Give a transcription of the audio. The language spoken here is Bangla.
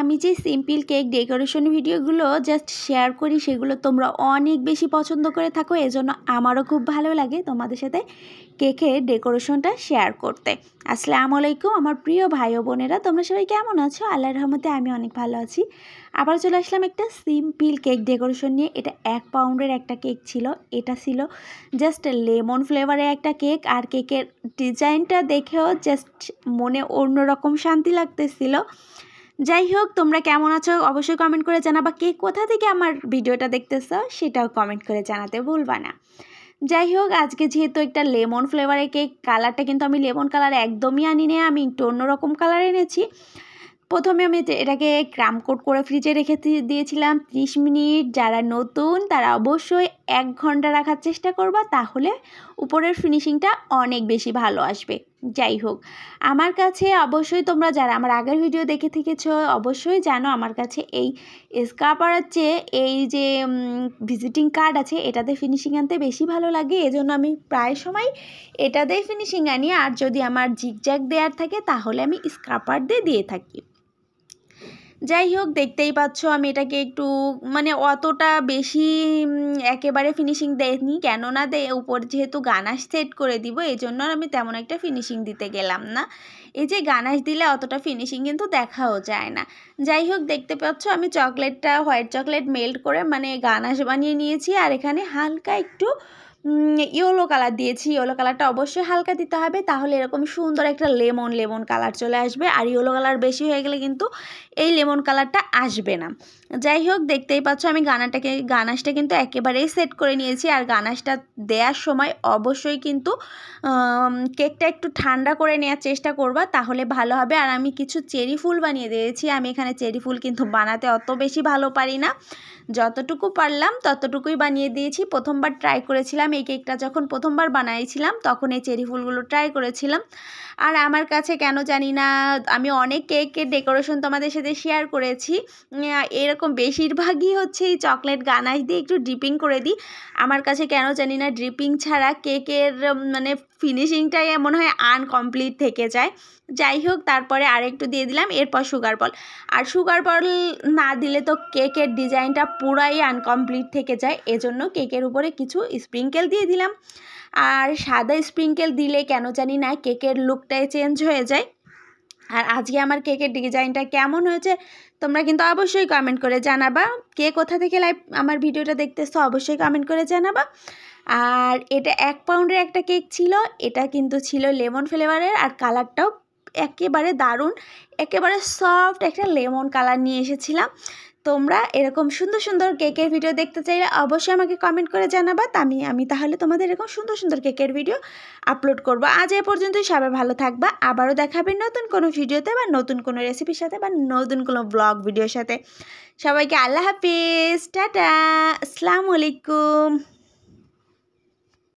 আমি যে সিম্পল কেক ডেকোরেশন ভিডিওগুলো জাস্ট শেয়ার করি সেগুলো তোমরা অনেক বেশি পছন্দ করে থাকো, এজন্য আমারও খুব ভালো লাগে তোমাদের সাথে কেকের ডেকোরেশনটা শেয়ার করতে। আসসালামু আলাইকুম আমার প্রিয় ভাই ও বোনেরা, তোমরা সবাই কেমন আছো? আল্লাহর রহমতে আমি অনেক ভালো আছি। আবার চলে আসলাম একটা সিম্পল কেক ডেকোরেশন নিয়ে। এটা 1 পাউন্ডের একটা কেক ছিল। এটা ছিল জাস্ট লেমন ফ্লেভারের একটা কেক, আর কেকের ডিজাইনটা দেখেও জাস্ট মনে অন্যরকম শান্তি লাগতেছিল। যাই হোক, তোমরা কেমন আছো অবশ্যই কমেন্ট করে জানাবা। কে কোথা থেকে আমার ভিডিওটা দেখতেছো সেটাও কমেন্ট করে জানাতে ভুলবা না। যাই হোক, আজকে যেহেতু একটা লেমন ফ্লেভারের কেক, কালারটা কিন্তু আমি লেমন কালার একদমই আনিনি, আমি একটু অন্যরকম কালার এনেছি। প্রথমে আমি এটাকে ক্রাম কোট করে ফ্রিজে রেখে দিয়েছিলাম 30 মিনিট। যারা নতুন তারা অবশ্যই 1 ঘন্টা রাখার চেষ্টা করবা, তাহলে উপরের ফিনিশিংটা অনেক বেশি ভালো আসবে। যাই হোক, আমার কাছে অবশ্যই তোমরা যারা আমার আগের ভিডিও দেখে থেকেছ অবশ্যই জানো আমার কাছে এই স্কার্পারের চেয়ে এই যে ভিজিটিং কার্ড আছে এটাতে ফিনিশিং আনতে বেশি ভালো লাগে, এজন্য আমি প্রায় সময় এটাতেই ফিনিশিং আনি। আর যদি আমার জিগজ্যাগ দেওয়ার থাকে তাহলে আমি স্কার্পার দিয়ে থাকি। যাই হোক, দেখতেই পাচ্ছ আমি এটাকে একটু অতটা বেশি একেবারে ফিনিশিং দেয়নি, কেননা উপর যেহেতু গানাশ সেট করে দিব এই জন্য আমি তেমন একটা ফিনিশিং দিতে গেলাম না। এই যে গানাশ দিলে অতটা ফিনিশিং কিন্তু দেখাও যায় না। যাই হোক, দেখতে পাচ্ছ আমি চকলেটটা হোয়াইট চকলেট মেল্ট করে গানাশ বানিয়ে নিয়েছি, আর এখানে হালকা একটু ইয়েলো কালার দিয়েছি। ইয়েলো কালারটা অবশ্যই হালকা দিতে হবে, তাহলে এরকম সুন্দর একটা লেমন কালার চলে আসবে। আর ইয়েলো কালার বেশি হয়ে গেলে কিন্তু এই লেমন কালারটা আসবে না। যাই হোক, দেখতেই পাচ্ছ আমি গানাশটা কিন্তু একেবারেই সেট করে নিয়েছি। আর গানাশটা দেওয়ার সময় অবশ্যই কিন্তু কেকটা একটু ঠান্ডা করে নেওয়ার চেষ্টা করবা, তাহলে ভালো হবে। আর আমি কিছু চেরি ফুল বানিয়ে দিয়েছি। আমি এখানে চেরি ফুল কিন্তু বানাতে অত বেশি ভালো পারি না, যতটুকু পারলাম ততটুকুই বানিয়ে দিয়েছি। প্রথমবার ট্রাই করেছিলাম এই কেকটা, যখন প্রথমবার বানাইছিলাম তখন এই চেরি ফুলগুলো ট্রাই করেছিলাম। আর আমার কাছে কেন জানি না, আমি অনেক কেকের ডেকোরেশন তোমাদের সাথে শেয়ার করেছি, এরকম বেশিরভাগই হচ্ছে এই চকলেট গানাশ দিয়ে একটু ড্রিপিং করে দিই। আমার কাছে কেন জানি না ড্রিপিং ছাড়া কেকের ফিনিশিংটাই মনে হয় আনকমপ্লিট থেকে যায়। যাই হোক, তারপরে আরেকটু দিয়ে দিলাম, এরপর সুগার বল। আর সুগার বল না দিলে তো কেকের ডিজাইনটা পুরাই আনকমপ্লিট থেকে যায়, এজন্য কেকের উপরে কিছু স্প্রিঙ্কেল দিয়ে দিলাম। আর সাদা স্প্রিঙ্কেল দিলে কেন জানি না কেকের লুকটাই চেঞ্জ হয়ে যায়। আর আজকে আমার কেকের ডিজাইনটা কেমন হয়েছে তোমরা কিন্তু অবশ্যই কমেন্ট করে জানাবা। কে কোথা থেকে লাইভ আমার ভিডিওটা দেখতেছো অবশ্যই কমেন্ট করে জানাবা। আর এটা 1 পাউন্ডের একটা কেক ছিল, এটা কিন্তু ছিল লেমন ফ্লেভারের, আর কালারটাও একেবারে দারুণ, একেবারে সফট একটা লেমন কালার নিয়ে এসেছিলাম। তোমরা এরকম সুন্দর সুন্দর কেকের ভিডিও দেখতে চাইলে অবশ্যই আমাকে কমেন্ট করে জানাবা, আমি তাহলে তোমাদের এরকম সুন্দর সুন্দর কেকের ভিডিও আপলোড করব। আজ এ পর্যন্তই, সবাই ভালো থাকবা। আবারও দেখাবে নতুন কোনো ভিডিওতে বা নতুন কোনো রেসিপির সাথে বা নতুন কোনো ব্লগ ভিডিওর সাথে। সবাইকে আল্লাহ হাফিজ, টাটা, আসসালামু আলাইকুম।